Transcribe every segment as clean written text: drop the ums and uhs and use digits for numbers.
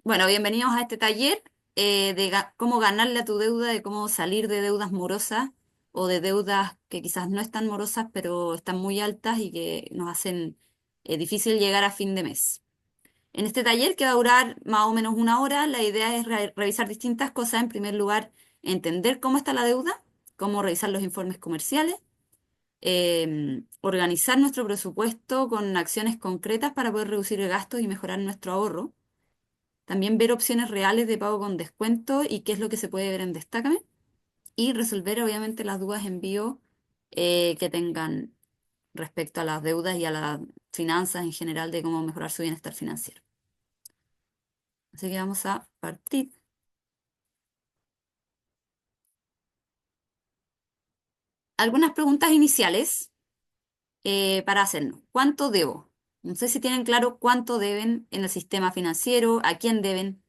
Bueno, bienvenidos a este taller de cómo ganarle a tu deuda, de cómo salir de deudas morosas o de deudas que quizás no están morosas, pero están muy altas y que nos hacen difícil llegar a fin de mes. En este taller, que va a durar más o menos una hora, la idea es revisar distintas cosas. En primer lugar, entender cómo está la deuda, cómo revisar los informes comerciales, organizar nuestro presupuesto con acciones concretas para poder reducir gastos y mejorar nuestro ahorro. También ver opciones reales de pago con descuento y qué es lo que se puede ver en Destácame. Y resolver, obviamente, las dudas en vivo que tengan respecto a las deudas y a las finanzas en general de cómo mejorar su bienestar financiero. Así que vamos a partir. Algunas preguntas iniciales para hacernos. ¿Cuánto debo? No sé si tienen claro cuánto deben en el sistema financiero, a quién deben,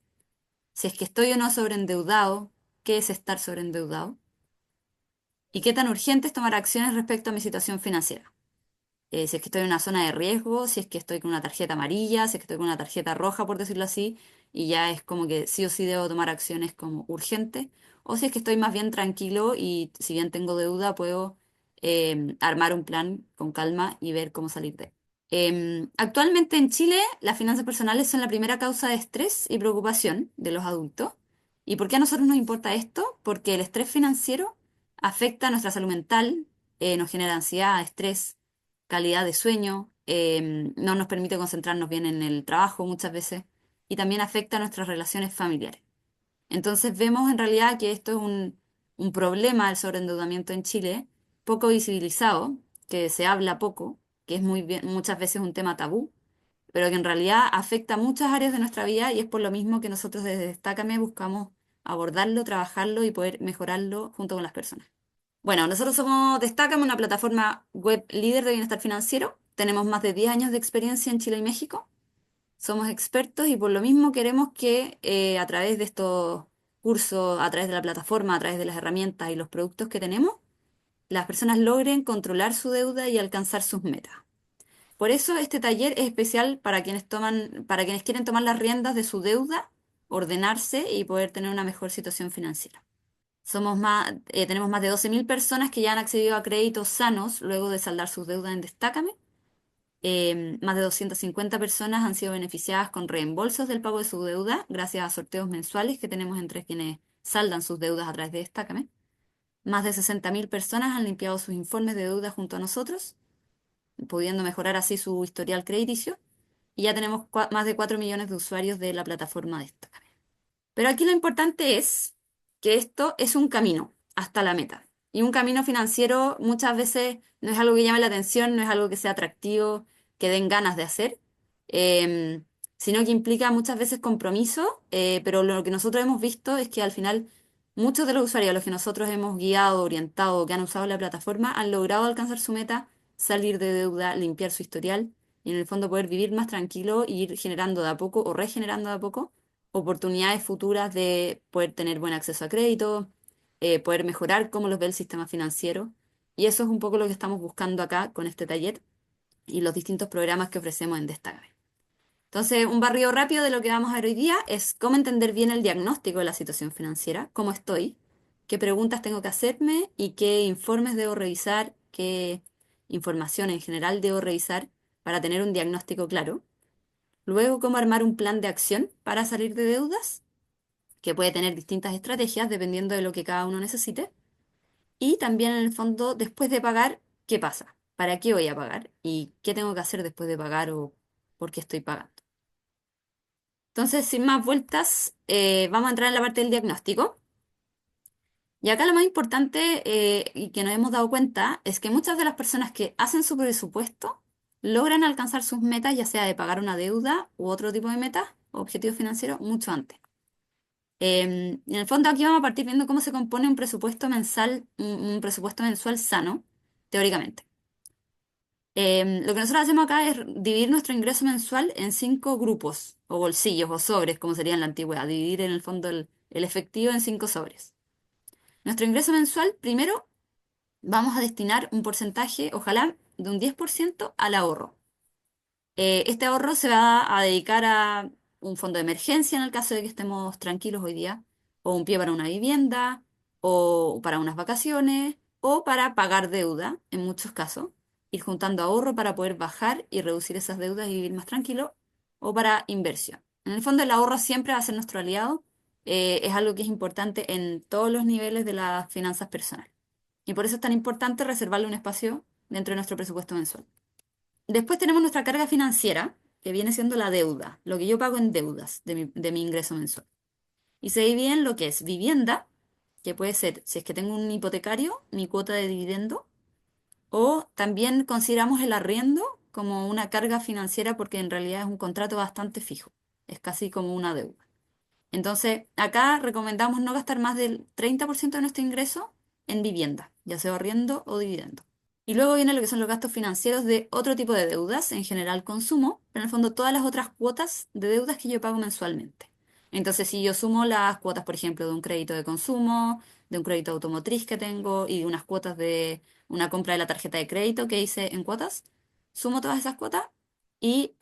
si es que estoy o no sobreendeudado, qué es estar sobreendeudado y qué tan urgente es tomar acciones respecto a mi situación financiera. Si es que estoy en una zona de riesgo, si es que estoy con una tarjeta amarilla, si es que estoy con una tarjeta roja, por decirlo así, y ya es como que sí o sí debo tomar acciones como urgentes, o si es que estoy más bien tranquilo y si bien tengo deuda, puedo armar un plan con calma y ver cómo salir de él. Actualmente en Chile, las finanzas personales son la primera causa de estrés y preocupación de los adultos. ¿Y por qué a nosotros nos importa esto? Porque el estrés financiero afecta a nuestra salud mental, nos genera ansiedad, estrés, calidad de sueño, no nos permite concentrarnos bien en el trabajo muchas veces y también afecta a nuestras relaciones familiares. Entonces vemos en realidad que esto es un problema del sobreendeudamiento en Chile, poco visibilizado, que se habla poco, que es muchas veces un tema tabú, pero que en realidad afecta a muchas áreas de nuestra vida y es por lo mismo que nosotros desde Destácame buscamos abordarlo, trabajarlo y poder mejorarlo junto con las personas. Bueno, nosotros somos Destácame, una plataforma web líder de bienestar financiero. Tenemos más de 10 años de experiencia en Chile y México. Somos expertos y por lo mismo queremos que a través de estos cursos, a través de la plataforma, a través de las herramientas y los productos que tenemos, las personas logren controlar su deuda y alcanzar sus metas. Por eso este taller es especial para quienes quieren tomar las riendas de su deuda, ordenarse y poder tener una mejor situación financiera. Tenemos más de 12.000 personas que ya han accedido a créditos sanos luego de saldar sus deudas en Destácame. Más de 250 personas han sido beneficiadas con reembolsos del pago de su deuda gracias a sorteos mensuales que tenemos entre quienes saldan sus deudas a través de Destácame. Más de 60.000 personas han limpiado sus informes de deuda junto a nosotros, pudiendo mejorar así su historial crediticio. Y ya tenemos más de 4 millones de usuarios de la plataforma Destácame. Pero aquí lo importante es que esto es un camino hasta la meta. Y un camino financiero muchas veces no es algo que llame la atención, no es algo que sea atractivo, que den ganas de hacer, em, sino que implica muchas veces compromiso, pero lo que nosotros hemos visto es que al final muchos de los usuarios a los que nosotros hemos guiado, orientado, que han usado la plataforma, han logrado alcanzar su meta, salir de deuda, limpiar su historial y en el fondo poder vivir más tranquilo e ir generando de a poco o regenerando de a poco oportunidades futuras de poder tener buen acceso a crédito, poder mejorar cómo los ve el sistema financiero. Y eso es un poco lo que estamos buscando acá con este taller y los distintos programas que ofrecemos en Destaca. Entonces, un barrido rápido de lo que vamos a ver hoy día es cómo entender bien el diagnóstico de la situación financiera, cómo estoy, qué preguntas tengo que hacerme y qué informes debo revisar, qué información en general debo revisar para tener un diagnóstico claro. Luego, cómo armar un plan de acción para salir de deudas, que puede tener distintas estrategias dependiendo de lo que cada uno necesite. Y también, en el fondo, después de pagar, ¿qué pasa? ¿Para qué voy a pagar? ¿Y qué tengo que hacer después de pagar o por qué estoy pagando? Entonces, sin más vueltas, vamos a entrar en la parte del diagnóstico. Y acá lo más importante y que nos hemos dado cuenta es que muchas de las personas que hacen su presupuesto logran alcanzar sus metas, ya sea de pagar una deuda u otro tipo de metas o objetivos financieros, mucho antes. En el fondo aquí vamos a partir viendo cómo se compone un presupuesto mensal, un presupuesto mensual sano, teóricamente. Lo que nosotros hacemos acá es dividir nuestro ingreso mensual en 5 grupos, o bolsillos, o sobres, como sería en la antigüedad, dividir en el fondo el efectivo en 5 sobres. Nuestro ingreso mensual, primero, vamos a destinar un porcentaje, ojalá, de un 10% al ahorro. Este ahorro se va a dedicar a un fondo de emergencia en el caso de que estemos tranquilos hoy día, o un pie para una vivienda, o para unas vacaciones, o para pagar deuda, en muchos casos, ir juntando ahorro para poder bajar y reducir esas deudas y vivir más tranquilo, o para inversión. En el fondo el ahorro siempre va a ser nuestro aliado, es algo que es importante en todos los niveles de las finanzas personales. Y por eso es tan importante reservarle un espacio dentro de nuestro presupuesto mensual. Después tenemos nuestra carga financiera, que viene siendo la deuda, lo que yo pago en deudas de mi ingreso mensual. Y se divide en lo que es vivienda, que puede ser, si es que tengo un hipotecario, mi cuota de dividendo, o también consideramos el arriendo como una carga financiera porque en realidad es un contrato bastante fijo, es casi como una deuda. Entonces, acá recomendamos no gastar más del 30% de nuestro ingreso en vivienda, ya sea arriendo o dividendo. Y luego viene lo que son los gastos financieros de otro tipo de deudas, en general consumo, pero en el fondo todas las otras cuotas de deudas que yo pago mensualmente. Entonces, si yo sumo las cuotas, por ejemplo, de un crédito de consumo, de un crédito automotriz que tengo y unas cuotas de una compra de la tarjeta de crédito que hice en cuotas, sumo todas esas cuotas y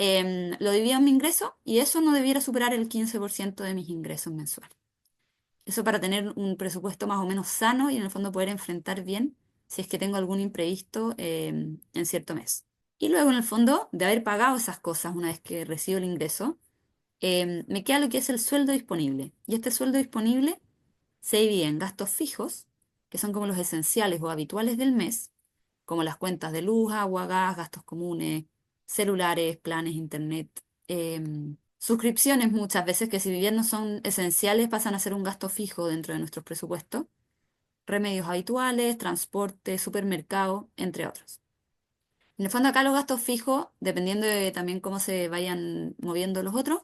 lo divido en mi ingreso y eso no debiera superar el 15% de mis ingresos mensuales. Eso para tener un presupuesto más o menos sano y en el fondo poder enfrentar bien si es que tengo algún imprevisto en cierto mes. Y luego en el fondo de haber pagado esas cosas una vez que recibo el ingreso, me queda lo que es el sueldo disponible. Y este sueldo disponible se divide en gastos fijos, que son como los esenciales o habituales del mes, como las cuentas de luz, agua, gas, gastos comunes, celulares, planes, internet, suscripciones muchas veces que si bien no son esenciales pasan a ser un gasto fijo dentro de nuestros presupuestos, remedios habituales, transporte, supermercado, entre otros. En el fondo acá los gastos fijos, dependiendo de también cómo se vayan moviendo los otros,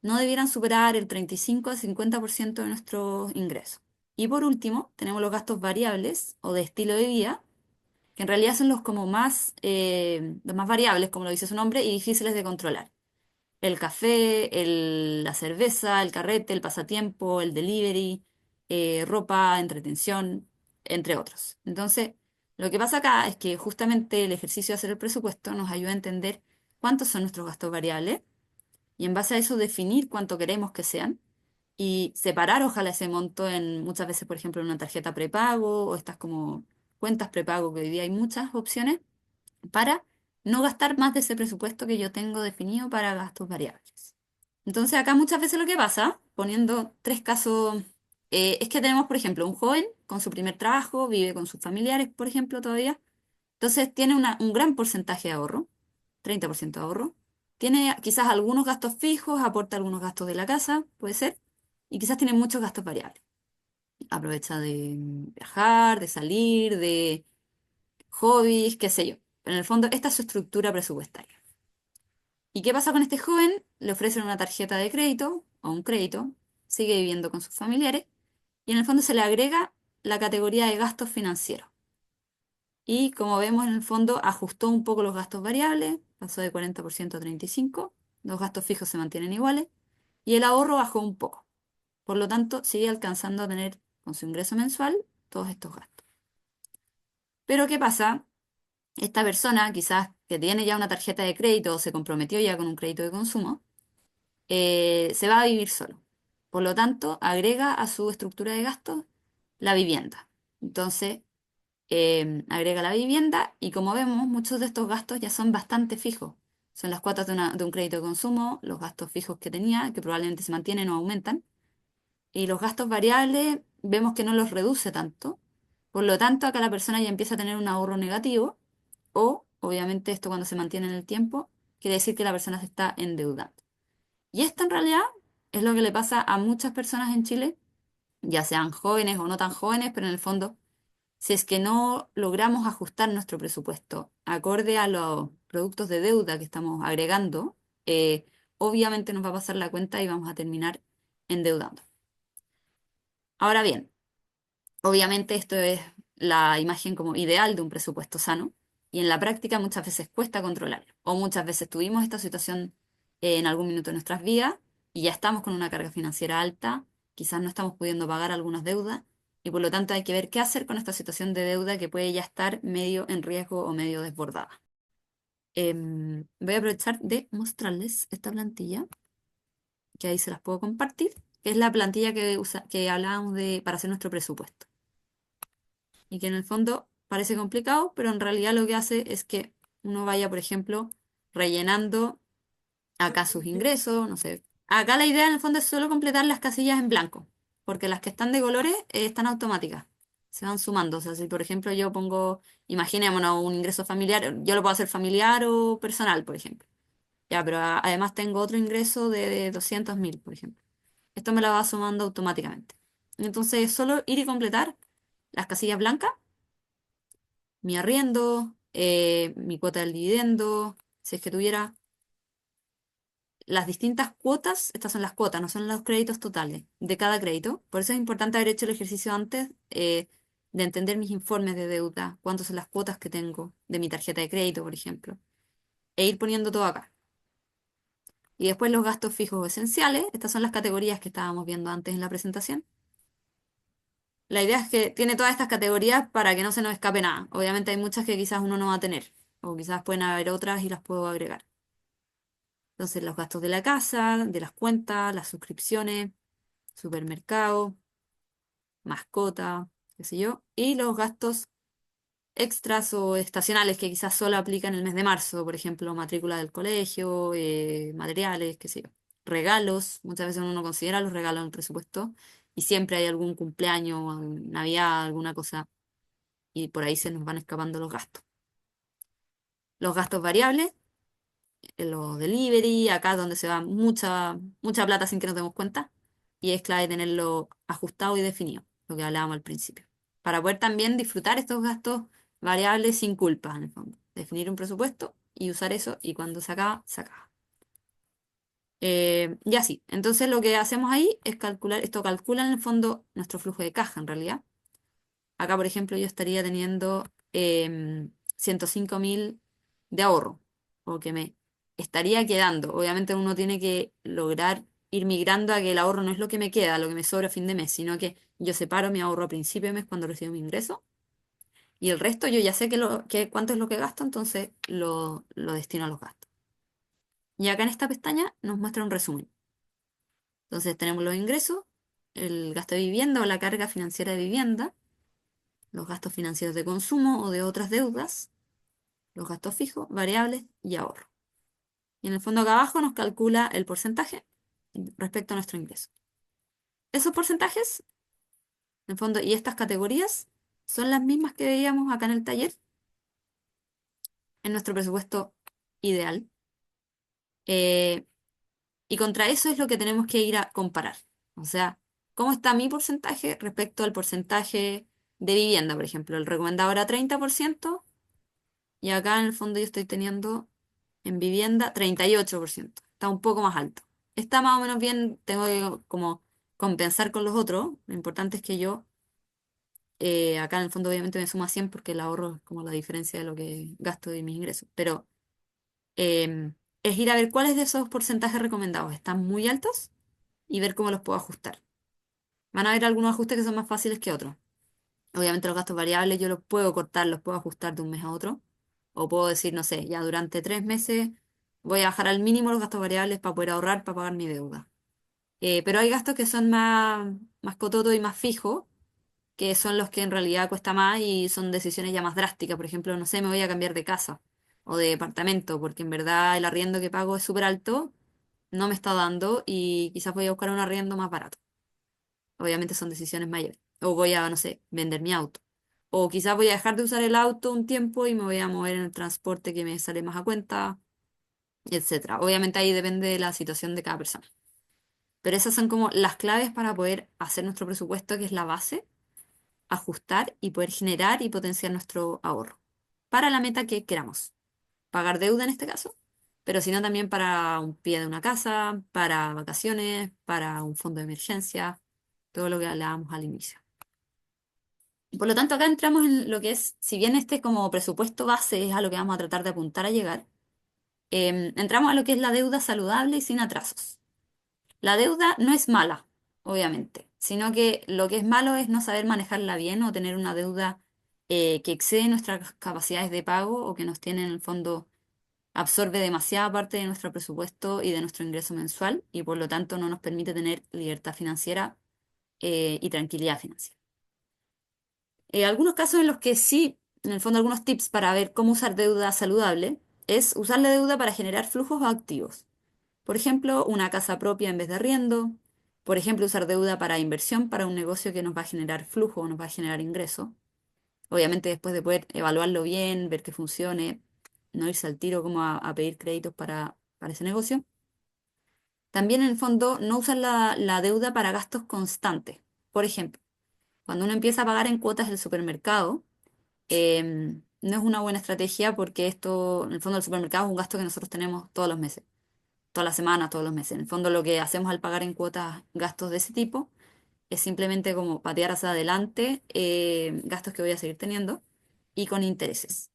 no debieran superar el 35 al 50% de nuestros ingresos. Y por último, tenemos los gastos variables o de estilo de vida, que en realidad son los como más, los más variables, como lo dice su nombre, y difíciles de controlar. El café, la cerveza, el carrete, el pasatiempo, el delivery, ropa, entretención, entre otros. Entonces, lo que pasa acá es que justamente el ejercicio de hacer el presupuesto nos ayuda a entender cuántos son nuestros gastos variables y en base a eso definir cuánto queremos que sean y separar ojalá ese monto en muchas veces, por ejemplo, en una tarjeta prepago o estas como cuentas prepago, que hoy día hay muchas opciones, para no gastar más de ese presupuesto que yo tengo definido para gastos variables. Entonces acá muchas veces lo que pasa, poniendo tres casos, es que tenemos, por ejemplo, un joven con su primer trabajo, vive con sus familiares, por ejemplo, todavía. Entonces tiene un gran porcentaje de ahorro, 30% de ahorro. Tiene quizás algunos gastos fijos, aporta algunos gastos de la casa, puede ser, y quizás tiene muchos gastos variables. Aprovecha de viajar, de salir, de hobbies, qué sé yo. Pero en el fondo, esta es su estructura presupuestaria. ¿Y qué pasa con este joven? Le ofrecen una tarjeta de crédito o un crédito, sigue viviendo con sus familiares y en el fondo se le agrega la categoría de gastos financieros. Y como vemos en el fondo, ajustó un poco los gastos variables, pasó de 40% a 35%, los gastos fijos se mantienen iguales y el ahorro bajó un poco. Por lo tanto, sigue alcanzando a tener con su ingreso mensual todos estos gastos. Pero ¿qué pasa? Esta persona, quizás que tiene ya una tarjeta de crédito o se comprometió ya con un crédito de consumo, se va a vivir solo. Por lo tanto, agrega a su estructura de gastos la vivienda. Entonces, agrega la vivienda y como vemos, muchos de estos gastos ya son bastante fijos. Son las cuotas de un crédito de consumo, los gastos fijos que tenía, que probablemente se mantienen o aumentan. Y los gastos variables vemos que no los reduce tanto. Por lo tanto, acá la persona ya empieza a tener un ahorro negativo o, obviamente, esto cuando se mantiene en el tiempo, quiere decir que la persona se está endeudando. Y esto en realidad es lo que le pasa a muchas personas en Chile, ya sean jóvenes o no tan jóvenes, pero en el fondo, si es que no logramos ajustar nuestro presupuesto acorde a los productos de deuda que estamos agregando, obviamente nos va a pasar la cuenta y vamos a terminar endeudando. Ahora bien, obviamente esto es la imagen como ideal de un presupuesto sano y en la práctica muchas veces cuesta controlarlo o muchas veces tuvimos esta situación en algún minuto de nuestras vidas y ya estamos con una carga financiera alta, quizás no estamos pudiendo pagar algunas deudas y por lo tanto hay que ver qué hacer con esta situación de deuda que puede ya estar medio en riesgo o medio desbordada. Voy a aprovechar de mostrarles esta plantilla que ahí se las puedo compartir, que es la plantilla que hablábamos para hacer nuestro presupuesto. Y que en el fondo parece complicado, pero en realidad lo que hace es que uno vaya, por ejemplo, rellenando acá sus ingresos, no sé. Acá la idea en el fondo es solo completar las casillas en blanco, porque las que están de colores están automáticas, se van sumando. O sea, si por ejemplo yo pongo, imaginémonos un ingreso familiar, yo lo puedo hacer familiar o personal, por ejemplo. Ya, pero además tengo otro ingreso de 200.000, por ejemplo. Esto me la va sumando automáticamente. Entonces, es solo ir y completar las casillas blancas, mi arriendo, mi cuota del dividendo, si es que tuviera las distintas cuotas, estas son las cuotas, no son los créditos totales de cada crédito. Por eso es importante haber hecho el ejercicio antes de entender mis informes de deuda, cuántas son las cuotas que tengo de mi tarjeta de crédito, por ejemplo, e ir poniendo todo acá. Y después los gastos fijos esenciales, estas son las categorías que estábamos viendo antes en la presentación. La idea es que tiene todas estas categorías para que no se nos escape nada. Obviamente hay muchas que quizás uno no va a tener, o quizás pueden haber otras y las puedo agregar. Entonces, los gastos de la casa, de las cuentas, las suscripciones, supermercado, mascota, qué sé yo, y los gastos extras o estacionales que quizás solo aplican el mes de marzo, por ejemplo, matrícula del colegio, materiales, qué sé yo. Regalos, muchas veces uno no considera los regalos en el presupuesto y siempre hay algún cumpleaños, Navidad, alguna cosa, y por ahí se nos van escapando los gastos. Los gastos variables, los delivery, acá donde se va mucha plata sin que nos demos cuenta, y es clave tenerlo ajustado y definido, lo que hablábamos al principio, para poder también disfrutar estos gastos variables sin culpa, en el fondo. Definir un presupuesto y usar eso, y cuando se acaba, se acaba. Y así, entonces lo que hacemos ahí es calcular, esto calcula en el fondo nuestro flujo de caja en realidad. Acá, por ejemplo, yo estaría teniendo 105.000 de ahorro, o que me estaría quedando. Obviamente uno tiene que lograr ir migrando a que el ahorro no es lo que me queda, lo que me sobra a fin de mes, sino que yo separo mi ahorro a principio de mes cuando recibo mi ingreso, y el resto yo ya sé cuánto es lo que gasto, entonces lo destino a los gastos. Y acá en esta pestaña nos muestra un resumen. Entonces tenemos los ingresos, el gasto de vivienda o la carga financiera de vivienda, los gastos financieros de consumo o de otras deudas, los gastos fijos, variables y ahorro. Y en el fondo acá abajo nos calcula el porcentaje respecto a nuestro ingreso. Esos porcentajes, en el fondo, y estas categorías son las mismas que veíamos acá en el taller, en nuestro presupuesto ideal. Eh, y contra eso es lo que tenemos que ir a comparar. O sea, ¿cómo está mi porcentaje respecto al porcentaje de vivienda, por ejemplo? El recomendado era 30%. Y acá en el fondo yo estoy teniendo en vivienda 38%. Está un poco más alto. Está más o menos bien, tengo que como compensar con los otros. Lo importante es que yo, acá en el fondo obviamente me suma 100 porque el ahorro es como la diferencia de lo que gasto de mis ingresos. Pero es ir a ver cuáles de esos porcentajes recomendados están muy altos y ver cómo los puedo ajustar. Van a haber algunos ajustes que son más fáciles que otros. Obviamente los gastos variables yo los puedo cortar, los puedo ajustar de un mes a otro. O puedo decir, no sé, ya durante 3 meses voy a bajar al mínimo los gastos variables para poder ahorrar, para pagar mi deuda. Pero hay gastos que son más cototos y más fijos, que son los que en realidad cuesta más y son decisiones ya más drásticas. Por ejemplo, no sé, me voy a cambiar de casa o de departamento, porque en verdad el arriendo que pago es súper alto, no me está dando y quizás voy a buscar un arriendo más barato. Obviamente son decisiones mayores. O voy a, no sé, vender mi auto. O quizás voy a dejar de usar el auto un tiempo y me voy a mover en el transporte que me sale más a cuenta, etcétera. Obviamente ahí depende de la situación de cada persona. Pero esas son como las claves para poder hacer nuestro presupuesto, que es la base, ajustar y poder generar y potenciar nuestro ahorro para la meta que queramos. Pagar deuda en este caso, pero sino también para un pie de una casa, para vacaciones, para un fondo de emergencia, todo lo que hablábamos al inicio. Por lo tanto, acá entramos en lo que es, si bien este como presupuesto base es a lo que vamos a tratar de apuntar a llegar, entramos a lo que es la deuda saludable y sin atrasos. La deuda no es mala, obviamente, sino que lo que es malo es no saber manejarla bien o tener una deuda que excede nuestras capacidades de pago o que nos tiene en el fondo absorbe demasiada parte de nuestro presupuesto y de nuestro ingreso mensual y por lo tanto no nos permite tener libertad financiera y tranquilidad financiera. Algunos casos en los que sí, en el fondo algunos tips para ver cómo usar deuda saludable es usar la deuda para generar flujos activos. Por ejemplo, una casa propia en vez de arriendo. Por ejemplo, usar deuda para inversión para un negocio que nos va a generar flujo o nos va a generar ingreso. Obviamente después de poder evaluarlo bien, ver que funcione, no irse al tiro como a pedir créditos para ese negocio. También en el fondo no usar la deuda para gastos constantes. Por ejemplo, cuando uno empieza a pagar en cuotas del supermercado, no es una buena estrategia porque esto, en el fondo, el supermercado es un gasto que nosotros tenemos todos los meses, todas las semanas, todos los meses. En el fondo, lo que hacemos al pagar en cuotas gastos de ese tipo es simplemente como patear hacia adelante gastos que voy a seguir teniendo y con intereses.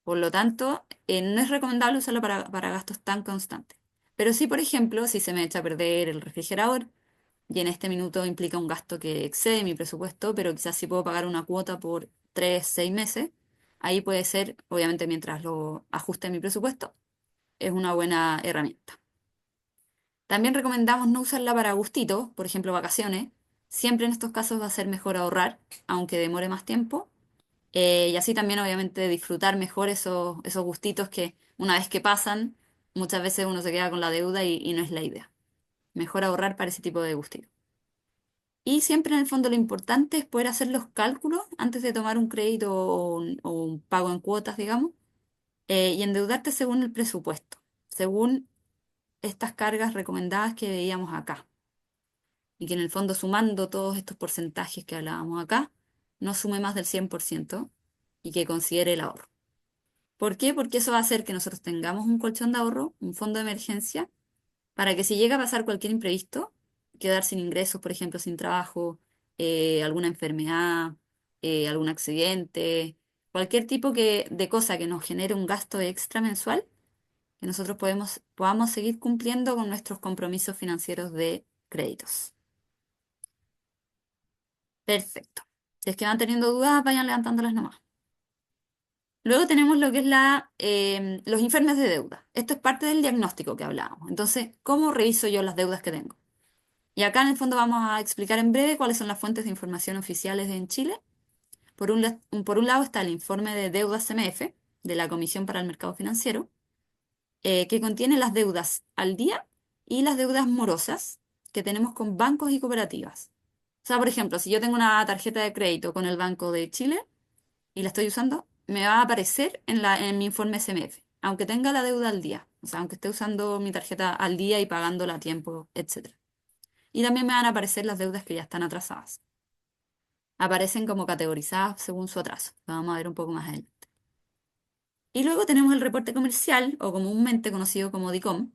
Por lo tanto, no es recomendable usarlo para gastos tan constantes. Pero sí, por ejemplo, si se me echa a perder el refrigerador y en este minuto implica un gasto que excede mi presupuesto, pero quizás si puedo pagar una cuota por 3, 6 meses, ahí puede ser, obviamente mientras lo ajuste a mi presupuesto, es una buena herramienta. También recomendamos no usarla para gustitos, por ejemplo, vacaciones. Siempre en estos casos va a ser mejor ahorrar, aunque demore más tiempo. Y así también, obviamente, disfrutar mejor esos gustitos que una vez que pasan, muchas veces uno se queda con la deuda y no es la idea. Mejor ahorrar para ese tipo de gustitos. Y siempre en el fondo lo importante es poder hacer los cálculos antes de tomar un crédito o un pago en cuotas, digamos, y endeudarte según el presupuesto, según estas cargas recomendadas que veíamos acá. Y que en el fondo sumando todos estos porcentajes que hablábamos acá, no sume más del 100% y que considere el ahorro. ¿Por qué? Porque eso va a hacer que nosotros tengamos un colchón de ahorro, un fondo de emergencia, para que si llega a pasar cualquier imprevisto, quedar sin ingresos, por ejemplo, sin trabajo, alguna enfermedad, algún accidente, cualquier tipo de cosa que nos genere un gasto extra mensual, que nosotros podamos seguir cumpliendo con nuestros compromisos financieros de créditos. Perfecto. Si es que van teniendo dudas, vayan levantándolas nomás. Luego tenemos lo que es los informes de deuda. Esto es parte del diagnóstico que hablábamos. Entonces, ¿cómo reviso yo las deudas que tengo? Y acá en el fondo vamos a explicar en breve cuáles son las fuentes de información oficiales en Chile. Por un lado está el informe de deudas CMF de la Comisión para el Mercado Financiero, que contiene las deudas al día y las deudas morosas que tenemos con bancos y cooperativas. O sea, por ejemplo, si yo tengo una tarjeta de crédito con el Banco de Chile y la estoy usando, me va a aparecer en mi informe CMF, aunque tenga la deuda al día. O sea, aunque esté usando mi tarjeta al día y pagándola a tiempo, etc. Y también me van a aparecer las deudas que ya están atrasadas. Aparecen como categorizadas según su atraso. Lo vamos a ver un poco más adelante. Y luego tenemos el reporte comercial, o comúnmente conocido como DICOM,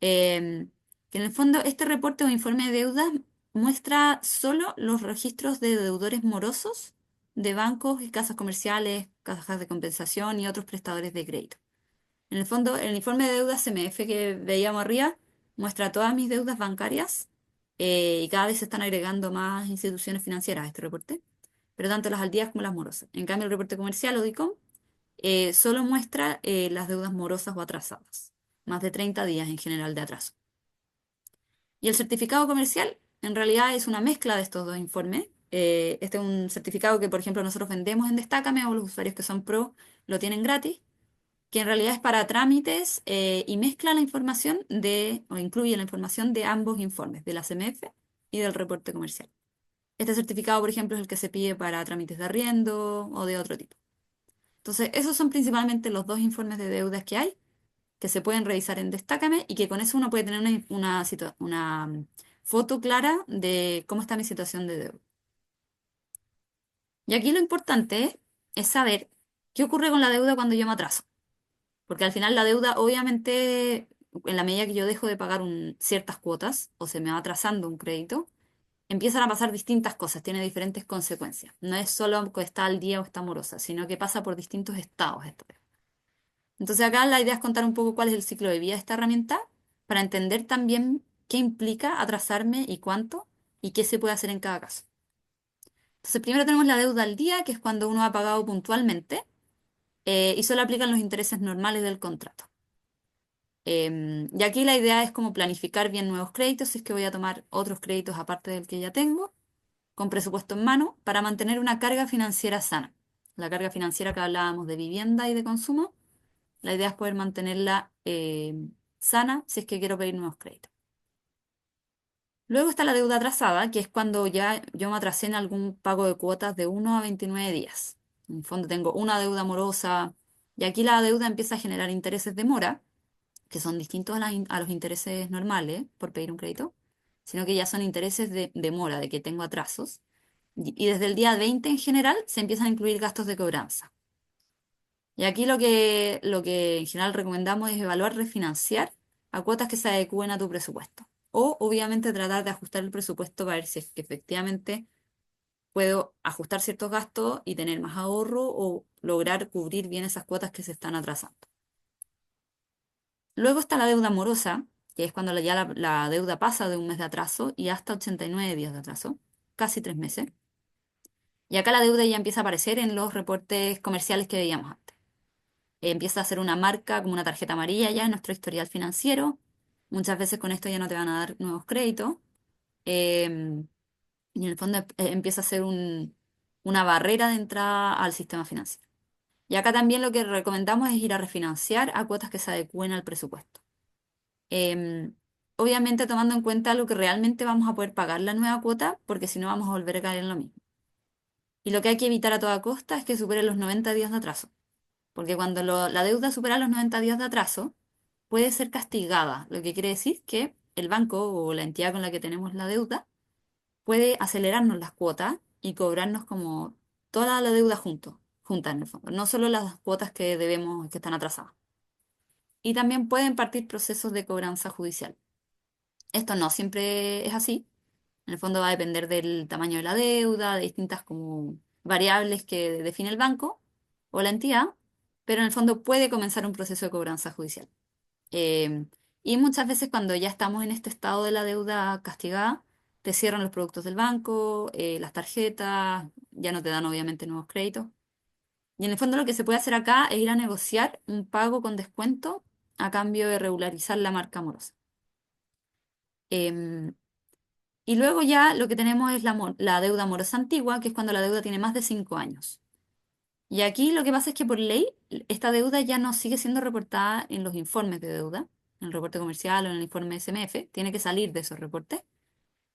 que en el fondo este reporte o informe de deudas muestra solo los registros de deudores morosos de bancos y casas comerciales, cajas de compensación y otros prestadores de crédito. En el fondo, el informe de deudas CMF que veíamos arriba muestra todas mis deudas bancarias y cada vez se están agregando más instituciones financieras a este reporte, pero tanto las al día como las morosas. En cambio, el reporte comercial o DICOM solo muestra las deudas morosas o atrasadas, más de 30 días en general de atraso. Y el certificado comercial en realidad es una mezcla de estos dos informes. Este es un certificado que, por ejemplo, nosotros vendemos en Destácame o los usuarios que son pro lo tienen gratis, que en realidad es para trámites y mezcla la información o incluye la información de ambos informes, de la CMF y del reporte comercial. Este certificado, por ejemplo, es el que se pide para trámites de arriendo o de otro tipo. Entonces, esos son principalmente los dos informes de deudas que hay, que se pueden revisar en Destácame y que con eso uno puede tener una foto clara de cómo está mi situación de deuda. Y aquí lo importante es saber qué ocurre con la deuda cuando yo me atraso. Porque al final la deuda, obviamente, en la medida que yo dejo de pagar ciertas cuotas o se me va atrasando un crédito, empiezan a pasar distintas cosas, tiene diferentes consecuencias. No es solo que está al día o está morosa, sino que pasa por distintos estados esto. Entonces acá la idea es contar un poco cuál es el ciclo de vida de esta herramienta para entender también qué implica atrasarme y cuánto y qué se puede hacer en cada caso. Entonces primero tenemos la deuda al día, que es cuando uno ha pagado puntualmente y solo aplican los intereses normales del contrato. Y aquí la idea es como planificar bien nuevos créditos, si es que voy a tomar otros créditos aparte del que ya tengo, con presupuesto en mano, para mantener una carga financiera sana. La carga financiera que hablábamos de vivienda y de consumo, la idea es poder mantenerla sana si es que quiero pedir nuevos créditos. Luego está la deuda atrasada, que es cuando ya yo me atrasé en algún pago de cuotas de 1 a 29 días. En el fondo tengo una deuda morosa y aquí la deuda empieza a generar intereses de mora, que son distintos a los intereses normales por pedir un crédito, sino que ya son intereses de mora, de que tengo atrasos. Y desde el día 20 en general se empiezan a incluir gastos de cobranza. Y aquí lo que en general recomendamos es evaluar refinanciar a cuotas que se adecúen a tu presupuesto. O obviamente tratar de ajustar el presupuesto para ver si es que efectivamente puedo ajustar ciertos gastos y tener más ahorro o lograr cubrir bien esas cuotas que se están atrasando. Luego está la deuda morosa, que es cuando ya la deuda pasa de un mes de atraso y hasta 89 días de atraso, casi 3 meses. Y acá la deuda ya empieza a aparecer en los reportes comerciales que veíamos antes. Empieza a ser una marca como una tarjeta amarilla ya en nuestro historial financiero. Muchas veces con esto ya no te van a dar nuevos créditos. Em, y en el fondo empieza a ser una barrera de entrada al sistema financiero. Y acá también lo que recomendamos es ir a refinanciar a cuotas que se adecúen al presupuesto. Em, Obviamente tomando en cuenta lo que realmente vamos a poder pagar la nueva cuota, porque si no vamos a volver a caer en lo mismo. Y lo que hay que evitar a toda costa es que supere los 90 días de atraso, porque cuando la deuda supera los 90 días de atraso, puede ser castigada, lo que quiere decir que el banco o la entidad con la que tenemos la deuda puede acelerarnos las cuotas y cobrarnos como toda la deuda junta en el fondo, no solo las cuotas que debemos que están atrasadas. Y también pueden partir procesos de cobranza judicial. Esto no siempre es así. En el fondo va a depender del tamaño de la deuda, de distintas como variables que define el banco o la entidad, pero en el fondo puede comenzar un proceso de cobranza judicial. Eh, y muchas veces cuando ya estamos en este estado de la deuda castigada, te cierran los productos del banco, las tarjetas, ya no te dan obviamente nuevos créditos. Y en el fondo lo que se puede hacer acá es ir a negociar un pago con descuento a cambio de regularizar la marca morosa. Em, y luego ya lo que tenemos es la deuda morosa antigua, que es cuando la deuda tiene más de 5 años. Y aquí lo que pasa es que por ley esta deuda ya no sigue siendo reportada en los informes de deuda, en el reporte comercial o en el informe SMF, tiene que salir de esos reportes,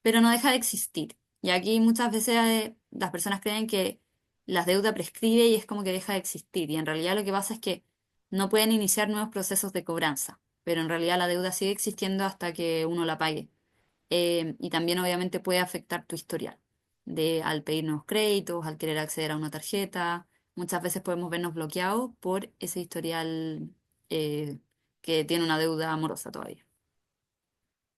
pero no deja de existir. Y aquí muchas veces las personas creen que la deuda prescribe y es como que deja de existir. Y en realidad lo que pasa es que no pueden iniciar nuevos procesos de cobranza, pero en realidad la deuda sigue existiendo hasta que uno la pague. Y también obviamente puede afectar tu historial de al pedir nuevos créditos, al querer acceder a una tarjeta. Muchas veces podemos vernos bloqueados por ese historial eh, que tiene una deuda amorosa todavía.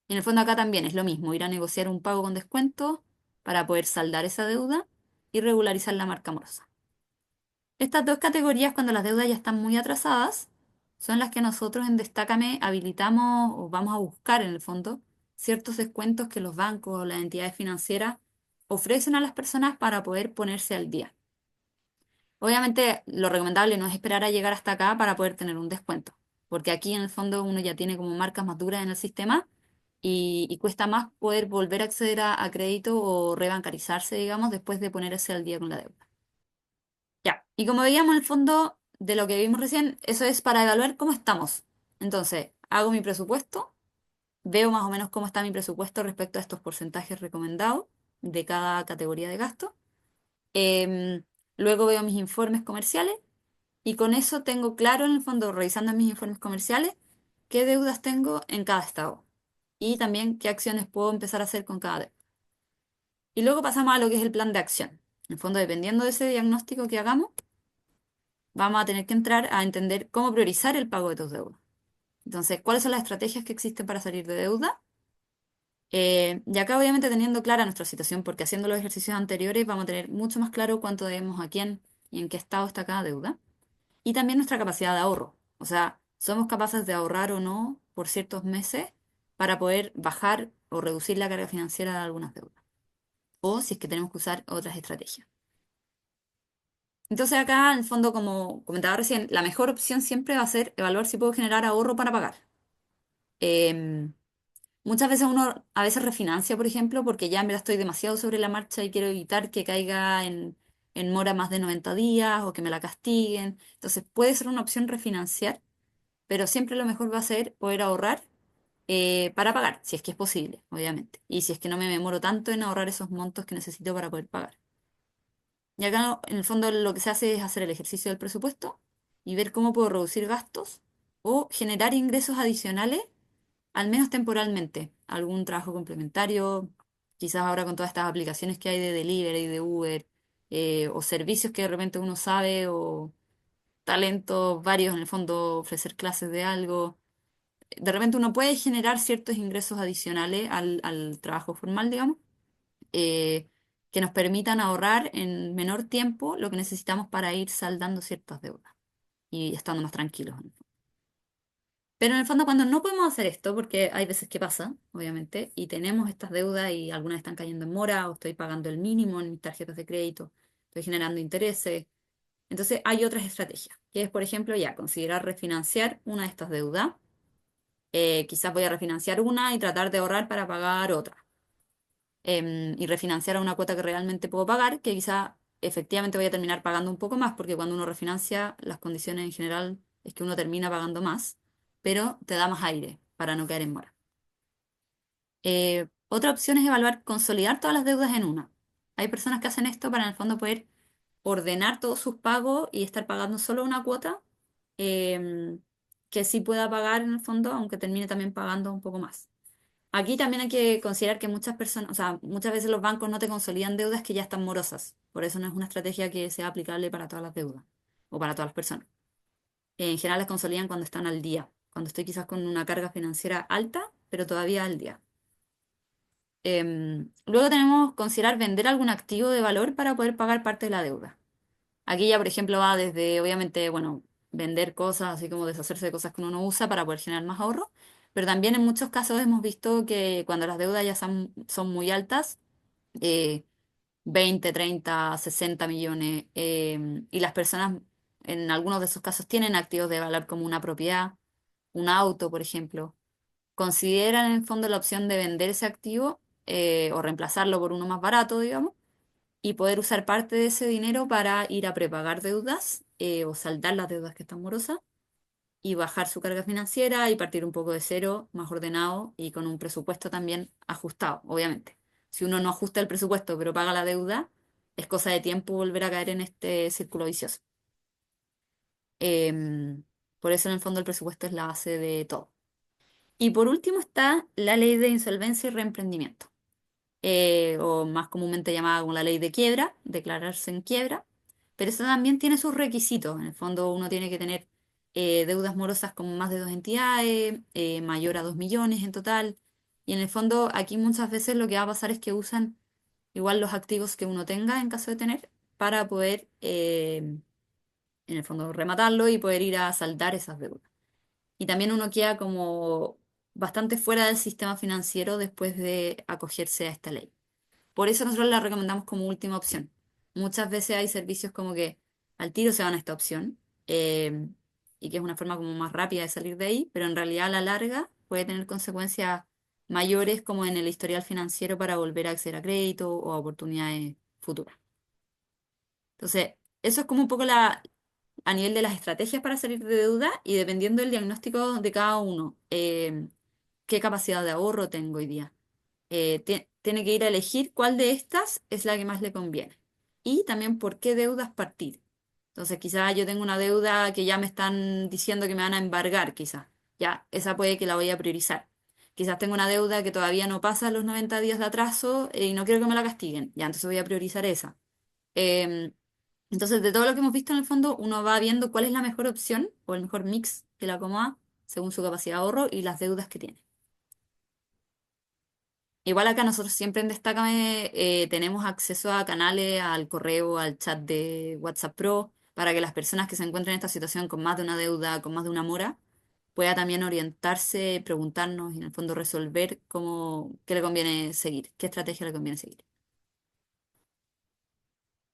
Y en el fondo acá también es lo mismo, ir a negociar un pago con descuento para poder saldar esa deuda y regularizar la marca amorosa. Estas dos categorías, cuando las deudas ya están muy atrasadas, son las que nosotros en Destácame habilitamos o vamos a buscar en el fondo ciertos descuentos que los bancos o las entidades financieras ofrecen a las personas para poder ponerse al día. Obviamente, lo recomendable no es esperar a llegar hasta acá para poder tener un descuento, porque aquí en el fondo uno ya tiene como marcas más duras en el sistema y cuesta más poder volver a acceder a crédito o rebancarizarse, digamos, después de ponerse al día con la deuda. Ya, y como veíamos en el fondo de lo que vimos recién, eso es para evaluar cómo estamos. Entonces, hago mi presupuesto, veo más o menos cómo está mi presupuesto respecto a estos porcentajes recomendados de cada categoría de gasto. Em, Luego veo mis informes comerciales y con eso tengo claro en el fondo, revisando mis informes comerciales, qué deudas tengo en cada estado y también qué acciones puedo empezar a hacer con cada deuda. Y luego pasamos a lo que es el plan de acción. En el fondo, dependiendo de ese diagnóstico que hagamos, vamos a tener que entrar a entender cómo priorizar el pago de tus deudas. Entonces, ¿cuáles son las estrategias que existen para salir de deuda? Y acá obviamente teniendo clara nuestra situación, porque haciendo los ejercicios anteriores vamos a tener mucho más claro cuánto debemos a quién y en qué estado está cada deuda. Y también nuestra capacidad de ahorro. O sea, ¿somos capaces de ahorrar o no por ciertos meses para poder bajar o reducir la carga financiera de algunas deudas? O si es que tenemos que usar otras estrategias. Entonces acá, en el fondo, como comentaba recién, la mejor opción siempre va a ser evaluar si puedo generar ahorro para pagar. Em, Muchas veces uno a veces refinancia, por ejemplo, porque ya me la estoy demasiado sobre la marcha y quiero evitar que caiga en mora más de 90 días o que me la castiguen. Entonces puede ser una opción refinanciar, pero siempre lo mejor va a ser poder ahorrar para pagar, si es que es posible, obviamente. Y si es que no me demoro tanto en ahorrar esos montos que necesito para poder pagar. Y acá, en el fondo, lo que se hace es hacer el ejercicio del presupuesto y ver cómo puedo reducir gastos o generar ingresos adicionales, al menos temporalmente. Algún trabajo complementario, quizás ahora con todas estas aplicaciones que hay de delivery, de Uber, o servicios que de repente uno sabe, o talentos varios, en el fondo, ofrecer clases de algo. De repente uno puede generar ciertos ingresos adicionales al trabajo formal, digamos, eh, que nos permitan ahorrar en menor tiempo lo que necesitamos para ir saldando ciertas deudas y estando más tranquilos, en el fondo. Pero en el fondo, cuando no podemos hacer esto, porque hay veces que pasa, obviamente, y tenemos estas deudas y algunas están cayendo en mora o estoy pagando el mínimo en mis tarjetas de crédito, estoy generando intereses. Entonces hay otras estrategias, que es, por ejemplo, ya considerar refinanciar una de estas deudas. Quizás voy a refinanciar una y tratar de ahorrar para pagar otra. Y refinanciar a una cuota que realmente puedo pagar, que quizá efectivamente voy a terminar pagando un poco más, porque cuando uno refinancia, las condiciones en general es que uno termina pagando más, pero te da más aire para no caer en mora. Otra opción es evaluar, consolidar todas las deudas en una. Hay personas que hacen esto para en el fondo poder ordenar todos sus pagos y estar pagando solo una cuota, em, que sí pueda pagar en el fondo, aunque termine también pagando un poco más. Aquí también hay que considerar que muchas personas, o sea, muchas veces los bancos no te consolidan deudas que ya están morosas. Por eso no es una estrategia que sea aplicable para todas las deudas o para todas las personas. En general las consolidan cuando están al día, cuando estoy quizás con una carga financiera alta, pero todavía al día. Luego tenemos considerar vender algún activo de valor para poder pagar parte de la deuda. Aquí ya, por ejemplo, va desde, obviamente, bueno, vender cosas, así como deshacerse de cosas que uno no usa para poder generar más ahorro, pero también en muchos casos hemos visto que cuando las deudas ya son muy altas, eh, 20, 30, 60 millones, y las personas en algunos de esos casos tienen activos de valor como una propiedad, un auto, por ejemplo, consideran en el fondo la opción de vender ese activo, o reemplazarlo por uno más barato, digamos, y poder usar parte de ese dinero para ir a prepagar deudas, o saldar las deudas que están morosas y bajar su carga financiera y partir un poco de cero, más ordenado y con un presupuesto también ajustado, obviamente. Si uno no ajusta el presupuesto pero paga la deuda, es cosa de tiempo volver a caer en este círculo vicioso. Em, por eso en el fondo el presupuesto es la base de todo. Y por último está la ley de insolvencia y reemprendimiento, o más comúnmente llamada como la ley de quiebra, declararse en quiebra, pero eso también tiene sus requisitos. En el fondo uno tiene que tener deudas morosas con más de dos entidades, mayor a 2 millones en total, y en el fondo aquí muchas veces lo que va a pasar es que usan igual los activos que uno tenga en caso de tener para poder, en el fondo, rematarlo y poder ir a saldar esas deudas. Y también uno queda como bastante fuera del sistema financiero después de acogerse a esta ley. Por eso nosotros la recomendamos como última opción. Muchas veces hay servicios como que al tiro se van a esta opción, eh, y que es una forma como más rápida de salir de ahí, pero en realidad a la larga puede tener consecuencias mayores como en el historial financiero para volver a acceder a crédito o a oportunidades futuras. Entonces, eso es como un poco a nivel de las estrategias para salir de deuda y dependiendo del diagnóstico de cada uno, qué capacidad de ahorro tengo hoy día. Tiene que ir a elegir cuál de estas es la que más le conviene. Y también por qué deudas partir. Entonces, quizás yo tengo una deuda que ya me están diciendo que me van a embargar, quizás. Ya, esa puede que la voy a priorizar. Quizás tengo una deuda que todavía no pasa los 90 días de atraso, y no quiero que me la castiguen. Ya, entonces voy a priorizar esa. Em, entonces, de todo lo que hemos visto en el fondo, uno va viendo cuál es la mejor opción o el mejor mix que la acomoda según su capacidad de ahorro y las deudas que tiene. Igual acá nosotros siempre en Destácame tenemos acceso a canales, al correo, al chat de WhatsApp Pro, para que las personas que se encuentren en esta situación con más de una deuda, con más de una mora, pueda también orientarse, preguntarnos y en el fondo resolver qué le conviene seguir, qué estrategia le conviene seguir.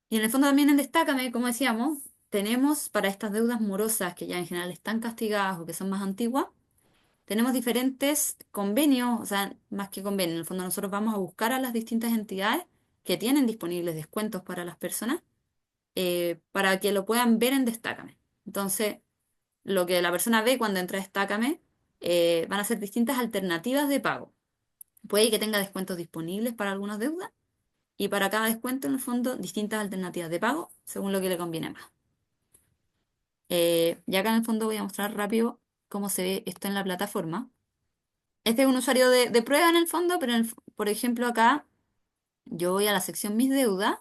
Y en el fondo también en Destácame, como decíamos, tenemos para estas deudas morosas que ya en general están castigadas o que son más antiguas, tenemos diferentes convenios, o sea, más que convenios, en el fondo nosotros vamos a buscar a las distintas entidades que tienen disponibles descuentos para las personas para que lo puedan ver en Destácame. Entonces, lo que la persona ve cuando entra a Destácame van a ser distintas alternativas de pago. Puede que tenga descuentos disponibles para algunas deudas y para cada descuento, en el fondo, distintas alternativas de pago según lo que le conviene más. Y acá en el fondo voy a mostrar rápido cómo se ve esto en la plataforma. Este es un usuario de prueba en el fondo, pero por ejemplo acá yo voy a la sección Mis deudas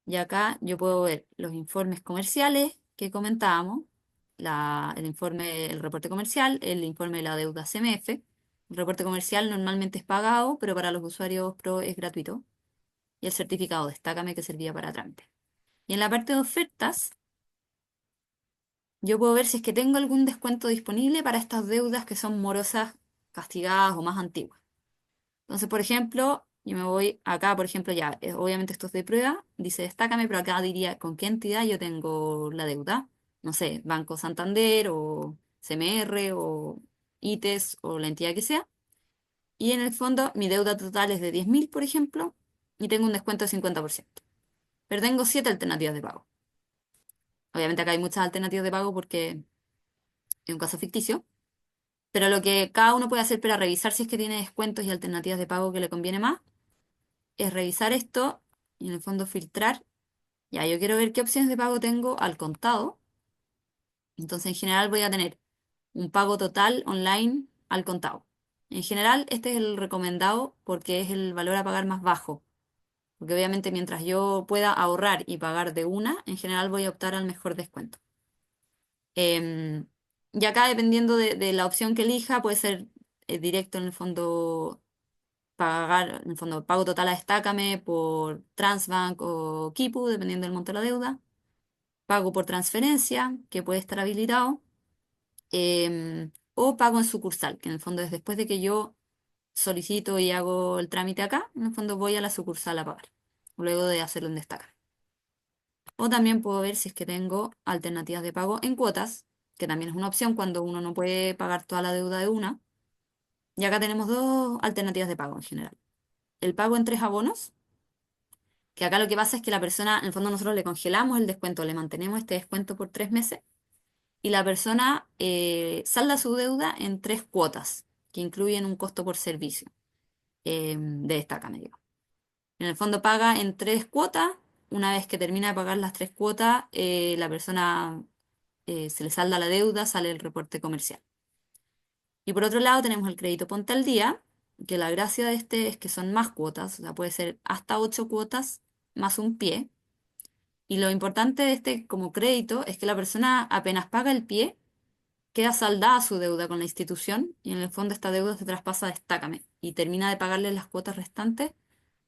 y acá yo puedo ver los informes comerciales que comentábamos, el informe, el reporte comercial, el informe de la deuda CMF. El reporte comercial normalmente es pagado, pero para los usuarios Pro es gratuito. Y el certificado Destácame que servía para trámite. Y en la parte de ofertas, yo puedo ver si es que tengo algún descuento disponible para estas deudas que son morosas, castigadas o más antiguas. Entonces, por ejemplo, yo me voy acá, por ejemplo, ya, obviamente esto es de prueba, dice Destácame, pero acá diría con qué entidad yo tengo la deuda. No sé, Banco Santander o CMR o ITES o la entidad que sea. Y en el fondo, mi deuda total es de 10.000, por ejemplo, y tengo un descuento de 50%. Pero tengo 7 alternativas de pago. Obviamente acá hay muchas alternativas de pago porque es un caso ficticio, pero lo que cada uno puede hacer para revisar si es que tiene descuentos y alternativas de pago que le conviene más, es revisar esto y en el fondo filtrar. Ya, yo quiero ver qué opciones de pago tengo al contado. Entonces, en general voy a tener un pago total online al contado. En general, este es el recomendado porque es el valor a pagar más bajo. Porque obviamente mientras yo pueda ahorrar y pagar de una, en general voy a optar al mejor descuento. Em, y acá, dependiendo de la opción que elija, puede ser directo en el fondo, pagar, en el fondo, pago total a Destácame por Transbank o Kipu, dependiendo del monto de la deuda. Pago por transferencia, que puede estar habilitado. O pago en sucursal, que en el fondo es después de que yo solicito y hago el trámite acá, en el fondo voy a la sucursal a pagar, luego de hacerlo en Destácame. O también puedo ver si es que tengo alternativas de pago en cuotas, que también es una opción cuando uno no puede pagar toda la deuda de una. Y acá tenemos dos alternativas de pago en general. El pago en 3 abonos, que acá lo que pasa es que la persona, en el fondo nosotros le congelamos el descuento, le mantenemos este descuento por 3 meses y la persona salda su deuda en 3 cuotas, que incluyen un costo por servicio de Destácame, digo. En el fondo paga en 3 cuotas. Una vez que termina de pagar las 3 cuotas, la persona se le salda la deuda, sale el reporte comercial. Y por otro lado tenemos el crédito Ponte al Día, que la gracia de este es que son más cuotas, o sea, puede ser hasta 8 cuotas más un pie. Y lo importante de este como crédito es que la persona apenas paga el pie, queda saldada su deuda con la institución y en el fondo esta deuda se traspasa a Destácame y termina de pagarle las cuotas restantes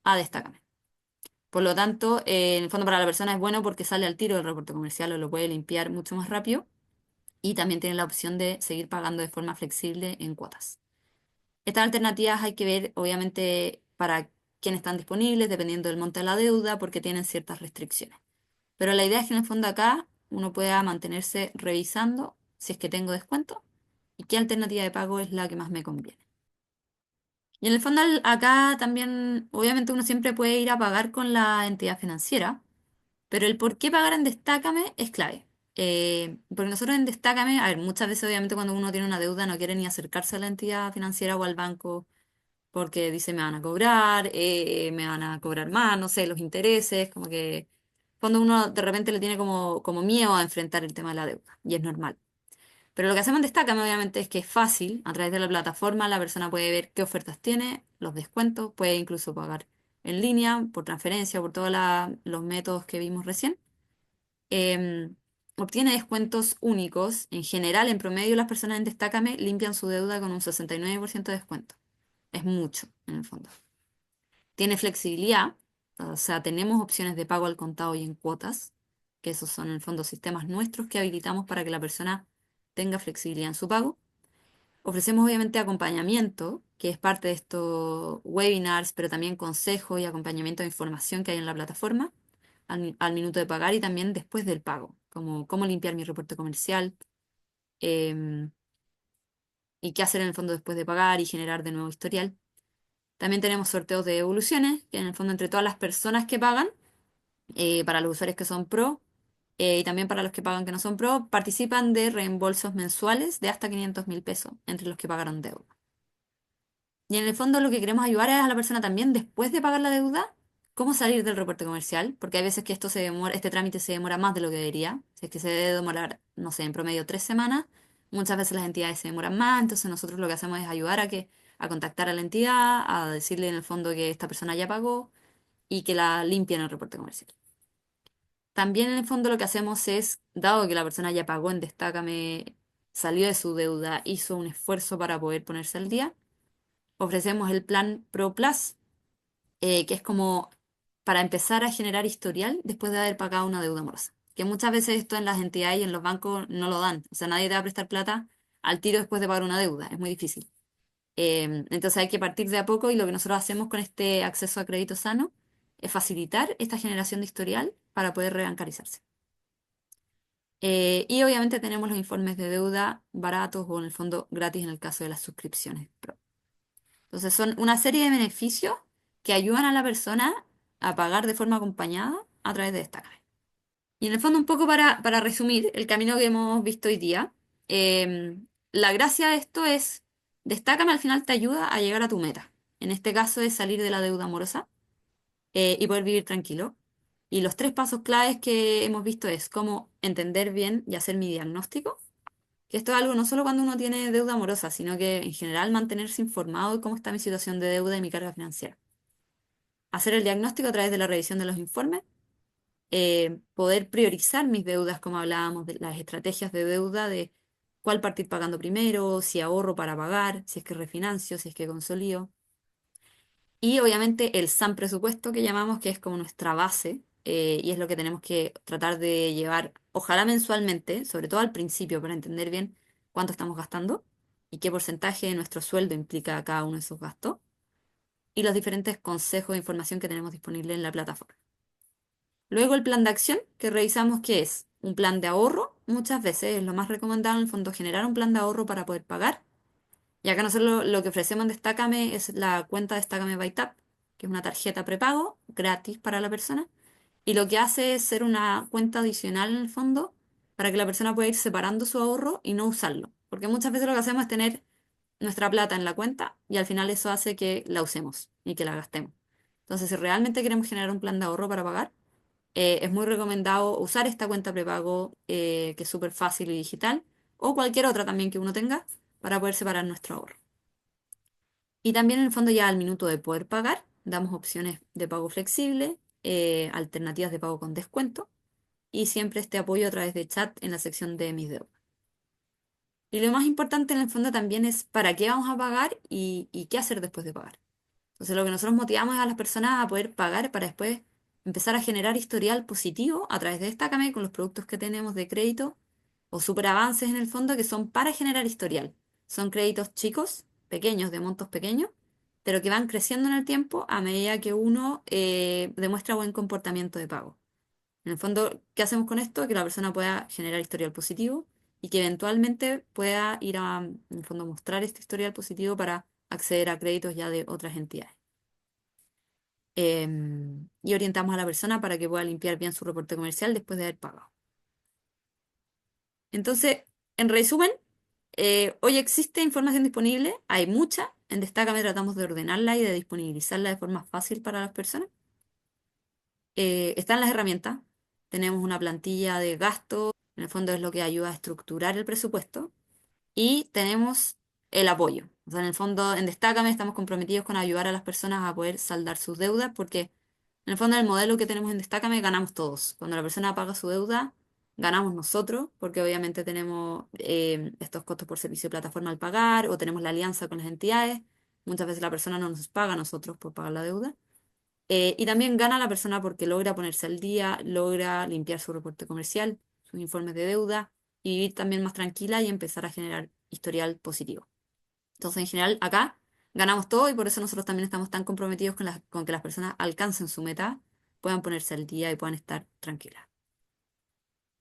a Destácame. Por lo tanto, en el fondo para la persona es bueno porque sale al tiro del reporte comercial o lo puede limpiar mucho más rápido y también tiene la opción de seguir pagando de forma flexible en cuotas. Estas alternativas hay que ver, obviamente, para quiénes están disponibles, dependiendo del monto de la deuda, porque tienen ciertas restricciones. Pero la idea es que en el fondo acá uno pueda mantenerse revisando si es que tengo descuento y qué alternativa de pago es la que más me conviene. Y en el fondo acá también, obviamente uno siempre puede ir a pagar con la entidad financiera, pero el por qué pagar en Destácame es clave. Porque nosotros en Destácame, a ver, muchas veces obviamente cuando uno tiene una deuda no quiere ni acercarse a la entidad financiera o al banco porque dice me van a cobrar más, no sé, los intereses, como que cuando uno de repente le tiene como miedo a enfrentar el tema de la deuda, y es normal. Pero lo que hacemos en Destácame obviamente es que es fácil, a través de la plataforma la persona puede ver qué ofertas tiene, los descuentos, puede incluso pagar en línea, por transferencia, por todos los métodos que vimos recién. Em, Obtiene descuentos únicos. En general, en promedio, las personas en Destácame limpian su deuda con un 69% de descuento. Es mucho, en el fondo. Tiene flexibilidad, o sea, tenemos opciones de pago al contado y en cuotas, que esos son en el fondo sistemas nuestros que habilitamos para que la persona tenga flexibilidad en su pago. Ofrecemos obviamente acompañamiento, que es parte de estos webinars, pero también consejo y acompañamiento de información que hay en la plataforma al minuto de pagar y también después del pago, como cómo limpiar mi reporte comercial. em, y qué hacer en el fondo después de pagar y generar de nuevo historial. También tenemos sorteos de devoluciones, que en el fondo entre todas las personas que pagan, para los usuarios que son pro, y también para los que pagan que no son pro, participan de reembolsos mensuales de hasta 500.000 pesos entre los que pagaron deuda. Y en el fondo lo que queremos ayudar es a la persona también después de pagar la deuda, cómo salir del reporte comercial, porque hay veces que esto se demora, este trámite se demora más de lo que debería. Si es que se debe demorar, no sé, en promedio 3 semanas, muchas veces las entidades se demoran más, entonces nosotros lo que hacemos es ayudar a contactar a la entidad, a decirle en el fondo que esta persona ya pagó y que la limpien el reporte comercial. También en el fondo lo que hacemos es, dado que la persona ya pagó en Destácame, salió de su deuda, hizo un esfuerzo para poder ponerse al día, ofrecemos el plan Pro Plus, que es como para empezar a generar historial después de haber pagado una deuda morosa. Que muchas veces esto en las entidades y en los bancos no lo dan. O sea, nadie te va a prestar plata al tiro después de pagar una deuda. Es muy difícil. Entonces hay que partir de a poco y lo que nosotros hacemos con este acceso a crédito sano es facilitar esta generación de historial para poder rebancarizarse. Y obviamente tenemos los informes de deuda baratos o en el fondo gratis en el caso de las suscripciones Pro. Entonces son una serie de beneficios que ayudan a la persona a pagar de forma acompañada a través de esta clave. Y en el fondo un poco para resumir el camino que hemos visto hoy día, la gracia de esto es, Destácame al final te ayuda a llegar a tu meta. En este caso es salir de la deuda amorosa y poder vivir tranquilo. Y los 3 pasos claves que hemos visto es cómo entender bien y hacer mi diagnóstico, que esto es algo no solo cuando uno tiene deuda amorosa, sino que en general mantenerse informado de cómo está mi situación de deuda y mi carga financiera. Hacer el diagnóstico a través de la revisión de los informes, poder priorizar mis deudas, como hablábamos de las estrategias de deuda, de cuál partir pagando primero, si ahorro para pagar, si es que refinancio, si es que consolido. Y obviamente el SAM presupuesto que llamamos, que es como nuestra base, y es lo que tenemos que tratar de llevar, ojalá mensualmente, sobre todo al principio, para entender bien cuánto estamos gastando y qué porcentaje de nuestro sueldo implica cada uno de esos gastos, y los diferentes consejos de información que tenemos disponible en la plataforma. Luego el plan de acción, que revisamos que es un plan de ahorro, muchas veces es lo más recomendado en el fondo generar un plan de ahorro para poder pagar. Y acá nosotros lo que ofrecemos en Destácame es la cuenta Destácame by Tap, que es una tarjeta prepago gratis para la persona. Y lo que hace es ser una cuenta adicional en el fondo para que la persona pueda ir separando su ahorro y no usarlo. Porque muchas veces lo que hacemos es tener nuestra plata en la cuenta y al final eso hace que la usemos y que la gastemos. Entonces, si realmente queremos generar un plan de ahorro para pagar, es muy recomendado usar esta cuenta prepago, que es súper fácil y digital, o cualquier otra también que uno tenga para poder separar nuestro ahorro. Y también en el fondo ya al minuto de poder pagar, damos opciones de pago flexible, alternativas de pago con descuento y siempre este apoyo a través de chat en la sección de mis deudas. Y lo más importante en el fondo también es para qué vamos a pagar y qué hacer después de pagar. Entonces lo que nosotros motivamos es a las personas a poder pagar para después empezar a generar historial positivo a través de Destácame con los productos que tenemos de crédito o super avances en el fondo que son para generar historial. Son créditos chicos, pequeños, de montos pequeños, pero que van creciendo en el tiempo a medida que uno demuestra buen comportamiento de pago. En el fondo, ¿qué hacemos con esto? Que la persona pueda generar historial positivo y que eventualmente pueda ir a, en el fondo, mostrar este historial positivo para acceder a créditos ya de otras entidades. Y orientamos a la persona para que pueda limpiar bien su reporte comercial después de haber pagado. Entonces, en resumen, hoy existe información disponible, hay mucha. En Destácame tratamos de ordenarla y de disponibilizarla de forma fácil para las personas. Están las herramientas. Tenemos una plantilla de gasto, en el fondo es lo que ayuda a estructurar el presupuesto. Y tenemos el apoyo. O sea, en el fondo, en Destácame estamos comprometidos con ayudar a las personas a poder saldar sus deudas, porque en el fondo el modelo que tenemos en Destácame ganamos todos. Cuando la persona paga su deuda, ganamos nosotros, porque obviamente tenemos estos costos por servicio de plataforma al pagar, o tenemos la alianza con las entidades. Muchas veces la persona no nos paga a nosotros por pagar la deuda. Y también gana la persona porque logra ponerse al día, logra limpiar su reporte comercial, sus informes de deuda y vivir también más tranquila y empezar a generar historial positivo. Entonces, en general, acá ganamos todo y por eso nosotros también estamos tan comprometidos con que las personas alcancen su meta, puedan ponerse al día y puedan estar tranquilas.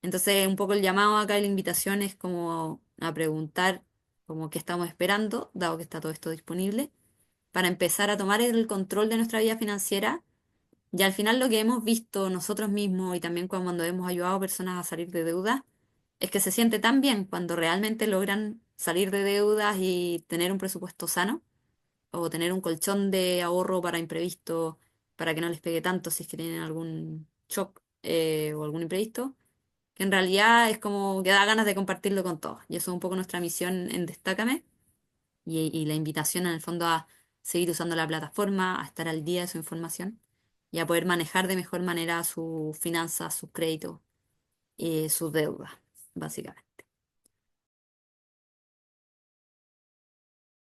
Entonces, un poco el llamado acá y la invitación es como a preguntar como qué estamos esperando, dado que está todo esto disponible, para empezar a tomar el control de nuestra vida financiera. Y al final lo que hemos visto nosotros mismos y también cuando hemos ayudado a personas a salir de deudas, es que se siente tan bien cuando realmente logran salir de deudas y tener un presupuesto sano o tener un colchón de ahorro para imprevistos, para que no les pegue tanto si es que tienen algún shock o algún imprevisto, que en realidad es como que da ganas de compartirlo con todos. Y eso es un poco nuestra misión en Destácame y la invitación en el fondo a seguir usando la plataforma, a estar al día de su información y a poder manejar de mejor manera sus finanzas, sus créditos y sus deudas, básicamente.